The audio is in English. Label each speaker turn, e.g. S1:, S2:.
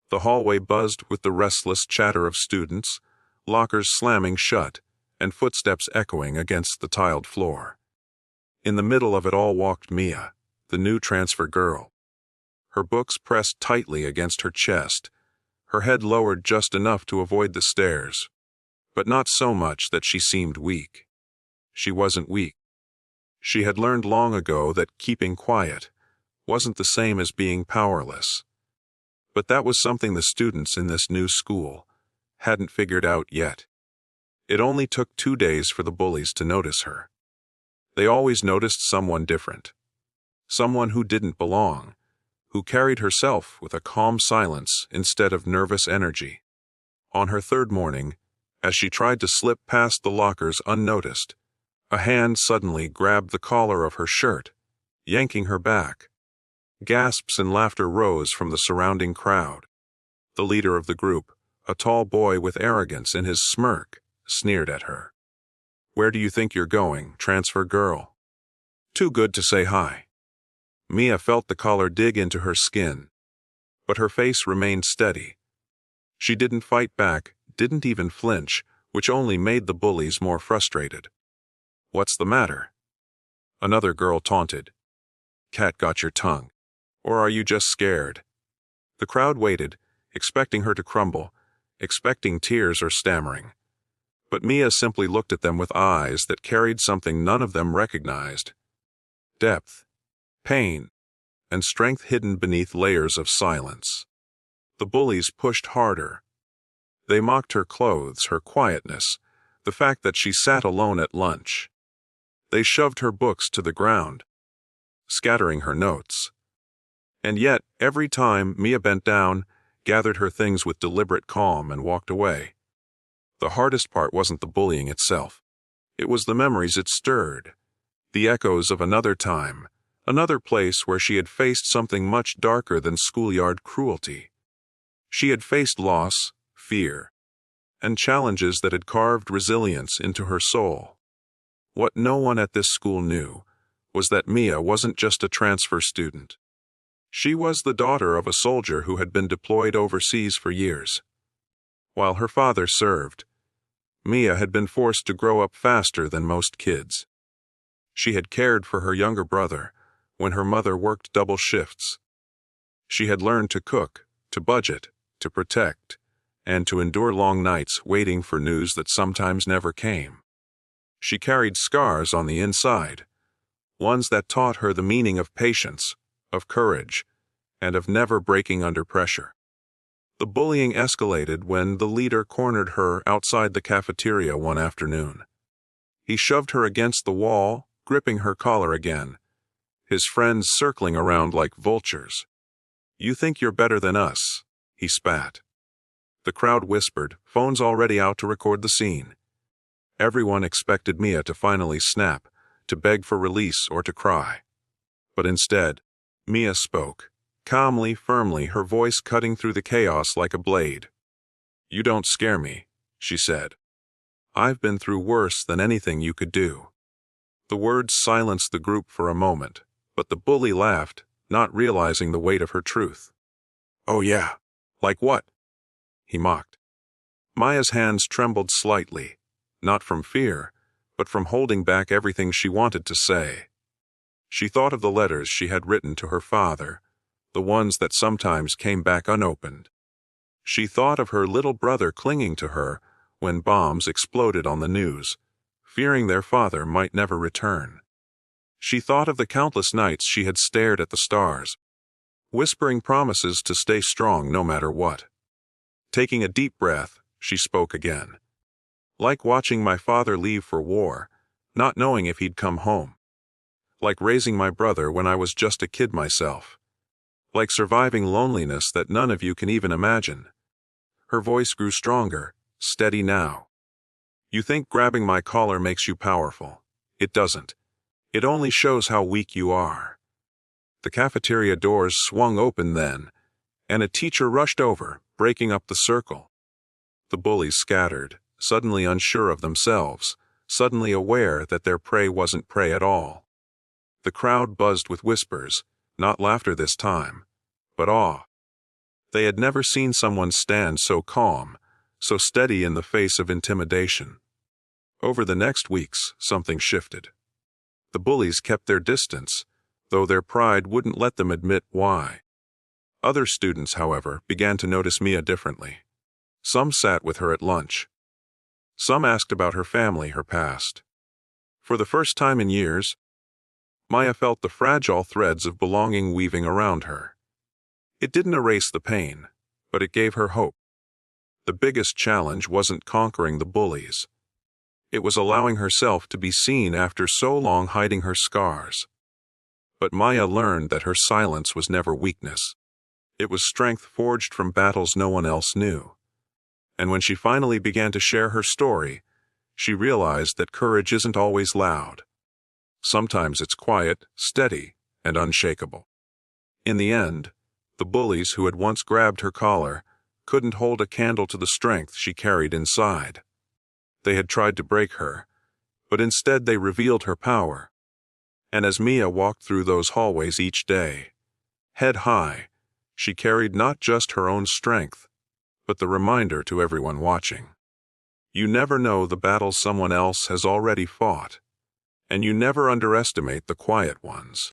S1: The hallway buzzed with the restless chatter of students, lockers slamming shut, and footsteps echoing against the tiled floor. In the middle of it all walked Mia, the new transfer girl. Her books pressed tightly against her chest, her head lowered just enough to avoid the stares, but not so much that she seemed weak. She wasn't weak. She had learned long ago that keeping quiet wasn't the same as being powerless. But that was something the students in this new school hadn't figured out yet. It only took 2 days for the bullies to notice her. They always noticed someone different. Someone who didn't belong, who carried herself with a calm silence instead of nervous energy. On her third morning, as she tried to slip past the lockers unnoticed, a hand suddenly grabbed the collar of her shirt, yanking her back. Gasps and laughter rose from the surrounding crowd. The leader of the group, a tall boy with arrogance in his smirk, sneered at her. "Where do you think you're going, transfer girl? Too good to say hi." Mia felt the collar dig into her skin, but her face remained steady. She didn't fight back, didn't even flinch, which only made the bullies more frustrated. "What's the matter?" Another girl taunted. "Cat got your tongue. Or are you just scared?" The crowd waited, expecting her to crumble, expecting tears or stammering. But Mia simply looked at them with eyes that carried something none of them recognized. Depth, pain, and strength hidden beneath layers of silence. The bullies pushed harder. They mocked her clothes, her quietness, the fact that she sat alone at lunch. They shoved her books to the ground, scattering her notes. And yet, every time Mia bent down, gathered her things with deliberate calm, and walked away. The hardest part wasn't the bullying itself. It was the memories it stirred, the echoes of another time, another place where she had faced something much darker than schoolyard cruelty. She had faced loss, fear, and challenges that had carved resilience into her soul. What no one at this school knew was that Mia wasn't just a transfer student. She was the daughter of a soldier who had been deployed overseas for years. While her father served, Mia had been forced to grow up faster than most kids. She had cared for her younger brother when her mother worked double shifts. She had learned to cook, to budget, to protect, and to endure long nights waiting for news that sometimes never came. She carried scars on the inside, ones that taught her the meaning of patience, of courage, and of never breaking under pressure. The bullying escalated when the leader cornered her outside the cafeteria one afternoon. He shoved her against the wall, gripping her collar again, his friends circling around like vultures. "You think you're better than us," he spat. The crowd whispered, phones already out to record the scene. Everyone expected Mia to finally snap, to beg for release or to cry. But instead, Mia spoke, calmly, firmly, her voice cutting through the chaos like a blade. "You don't scare me," she said. "I've been through worse than anything you could do." The words silenced the group for a moment, but the bully laughed, not realizing the weight of her truth. "Oh yeah, like what?" he mocked. Maya's hands trembled slightly, not from fear, but from holding back everything she wanted to say. She thought of the letters she had written to her father, the ones that sometimes came back unopened. She thought of her little brother clinging to her when bombs exploded on the news, fearing their father might never return. She thought of the countless nights she had stared at the stars, whispering promises to stay strong no matter what. Taking a deep breath, she spoke again. "Like watching my father leave for war, not knowing if he'd come home. Like raising my brother when I was just a kid myself. Like surviving loneliness that none of you can even imagine." Her voice grew stronger, steady now. "You think grabbing my collar makes you powerful. It doesn't. It only shows how weak you are." The cafeteria doors swung open then, and a teacher rushed over, breaking up the circle. The bullies scattered, suddenly unsure of themselves, suddenly aware that their prey wasn't prey at all. The crowd buzzed with whispers, not laughter this time, but awe. They had never seen someone stand so calm, so steady in the face of intimidation. Over the next weeks, something shifted. The bullies kept their distance, though their pride wouldn't let them admit why. Other students, however, began to notice Mia differently. Some sat with her at lunch. Some asked about her family, her past. For the first time in years, Maya felt the fragile threads of belonging weaving around her. It didn't erase the pain, but it gave her hope. The biggest challenge wasn't conquering the bullies. It was allowing herself to be seen after so long hiding her scars. But Maya learned that her silence was never weakness. It was strength forged from battles no one else knew. And when she finally began to share her story, she realized that courage isn't always loud. Sometimes it's quiet, steady, and unshakable. In the end, the bullies who had once grabbed her collar couldn't hold a candle to the strength she carried inside. They had tried to break her, but instead they revealed her power. And as Mia walked through those hallways each day, head high, she carried not just her own strength, but the reminder to everyone watching. You never know the battles someone else has already fought, and you never underestimate the quiet ones.